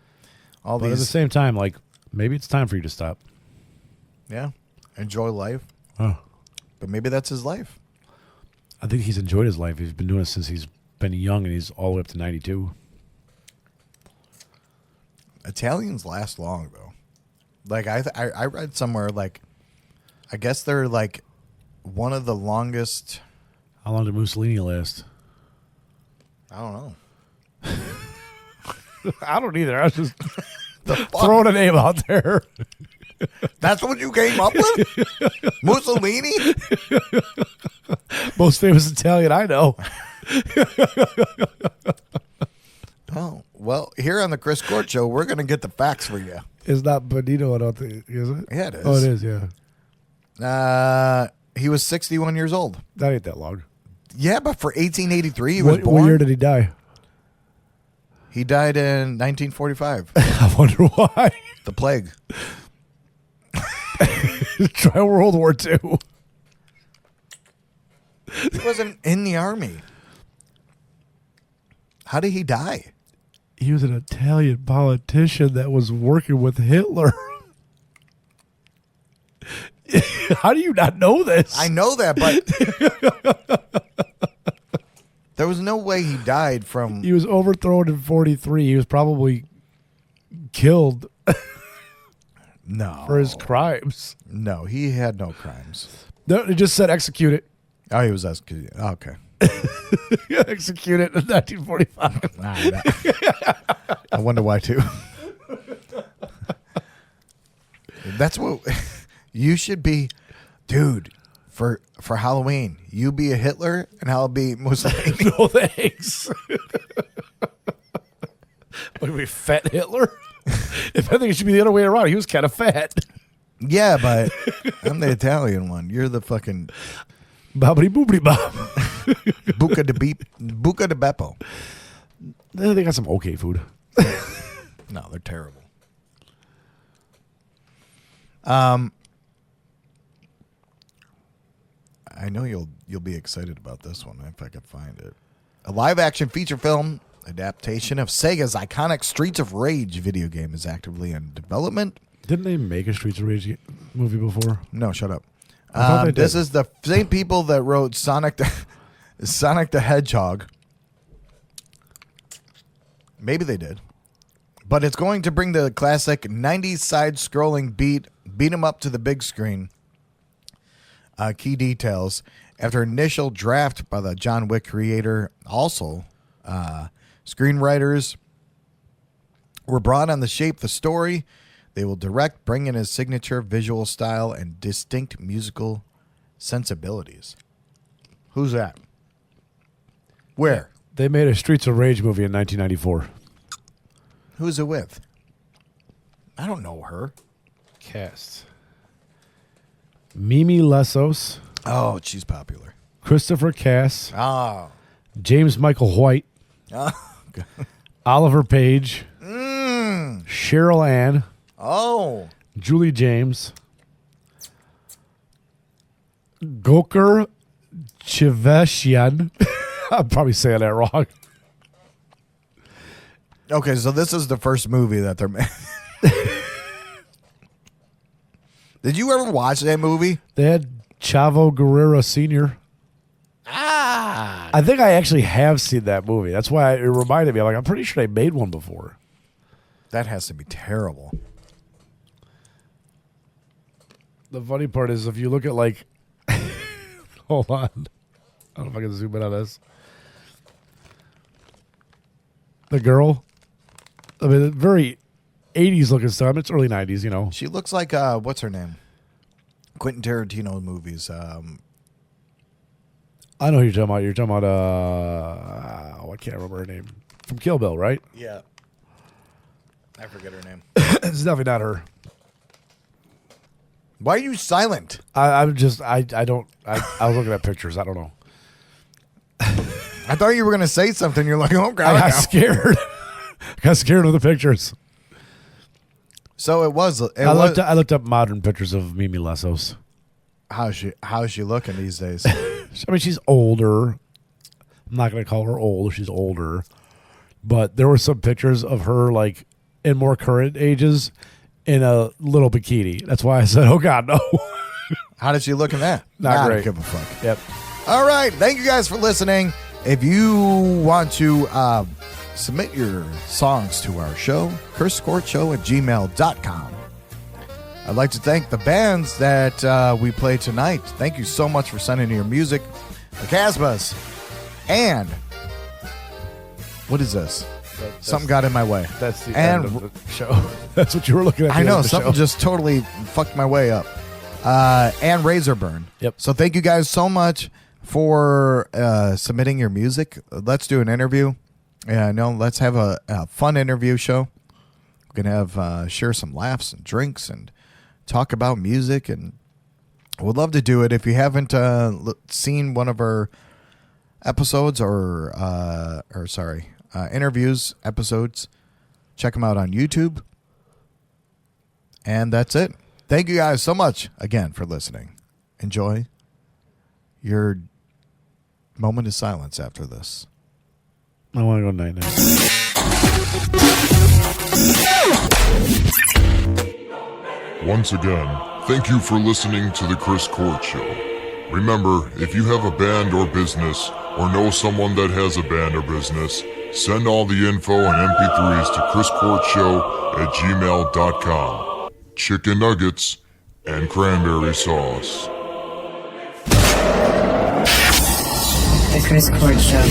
But at the same time, maybe it's time for you to stop. Yeah, enjoy life. Oh. But maybe that's his life. I think he's enjoyed his life. He's been doing it since he's been young, and he's all the way up to 92. Italians last long though. I read somewhere I guess they're one of the longest. How long did Mussolini last? I don't know. I don't either. I was just throwing a name out there. That's what you came up with? Mussolini? Most famous Italian I know. Oh, well, here on the Chris Court Show, we're going to get the facts for you. It's not Benito, I don't think, is it? Yeah, it is. Oh, it is, yeah. He was 61 years old. That ain't that long. Yeah, but for 1883, he was What born. year did he die? He died in 1945. I wonder why. The plague. Try World War II. He wasn't in the army. How did he die? He was an Italian politician that was working with Hitler. How do you not know this? I know that, but there was no way he died from. He was overthrown in 43. He was probably killed No. for his crimes. No, he had no crimes. No, it just said execute it. Oh, he was executed. Okay. Execute it in 1945. I wonder why, too. That's what you should be. Dude, for Halloween, you be a Hitler and I'll be Mussolini. No thanks. Would be fat Hitler? If I think it should be the other way around, he was kind of fat. Yeah, but I'm the Italian one. You're the fucking Bobbity boobity bob. Buca de Beppo. They got some okay food. No, they're terrible. I know you'll be excited about this one if I could find it. A live-action feature film adaptation of Sega's iconic Streets of Rage video game is actively in development. Didn't they make a Streets of Rage movie before? No, shut up. I thought they This did. is the same people that wrote Sonic the Hedgehog. Maybe they did. But it's going to bring the classic 90s side-scrolling beat 'em up to the big screen. Key details. After initial draft by the John Wick creator, also screenwriters were brought on to shape the story. They will direct, bring in his signature visual style and distinct musical sensibilities. Who's that? Where? They made a Streets of Rage movie in 1994. Who's it with? I don't know her. Cast. Mimi Lessos, Oh, she's popular. Christopher Cass, Oh. James Michael White, Oliver Page, Cheryl Ann, Oh. Julie James, Gokar Chiveshian. I'm probably saying that wrong. Okay, so this is the first movie that they're making. Did you ever watch that movie? They had Chavo Guerrero Sr. I think I actually have seen that movie. That's why it reminded me. I'm like, I'm pretty sure they made one before. That has to be terrible. The funny part is if you look at like, hold on. I don't know if I can zoom in on this. The girl, I mean, very 80s looking stuff. It's early 90s, you know. She looks like, what's her name? Quentin Tarantino movies. I know who you're talking about. You're talking about, I can't remember her name. From Kill Bill, right? Yeah. I forget her name. It's definitely not her. Why are you silent? I was looking at pictures. I don't know. I thought you were going to say something. You're like, oh, God. I got scared. I got scared of the pictures. So it was. I looked up modern pictures of Mimi Lessos. How's she looking these days? I mean, she's older. I'm not going to call her old. She's older. But there were some pictures of her, like, in more current ages in a little bikini. That's why I said, oh, God, no. How did she look in that? Not I great. don't give a fuck. Yep. All right. Thank you guys for listening. If you want to submit your songs to our show, cursescourtshow@gmail.com. I'd like to thank the bands that we played tonight. Thank you so much for sending your music. The Casbahs. And what is this? Something got in my way. That's the And end of the show. That's what you were looking at. I know, something just totally fucked my way up. And Razorburn. Yep. So thank you guys so much for submitting your music. Let's do an interview. Yeah, no, let's have a fun interview show. We're going to have share some laughs and drinks and talk about music. And we'd love to do it. If you haven't seen one of our episodes interviews episodes, check them out on YouTube. And that's it. Thank you guys so much again for listening. Enjoy your moment of silence after this. I want to go night-night. Once again, thank you for listening to The Chris Court Show. Remember, if you have a band or business, or know someone that has a band or business, send all the info and MP3s to chriscourtshow@gmail.com. Chicken nuggets and cranberry sauce. The Chris Court Show.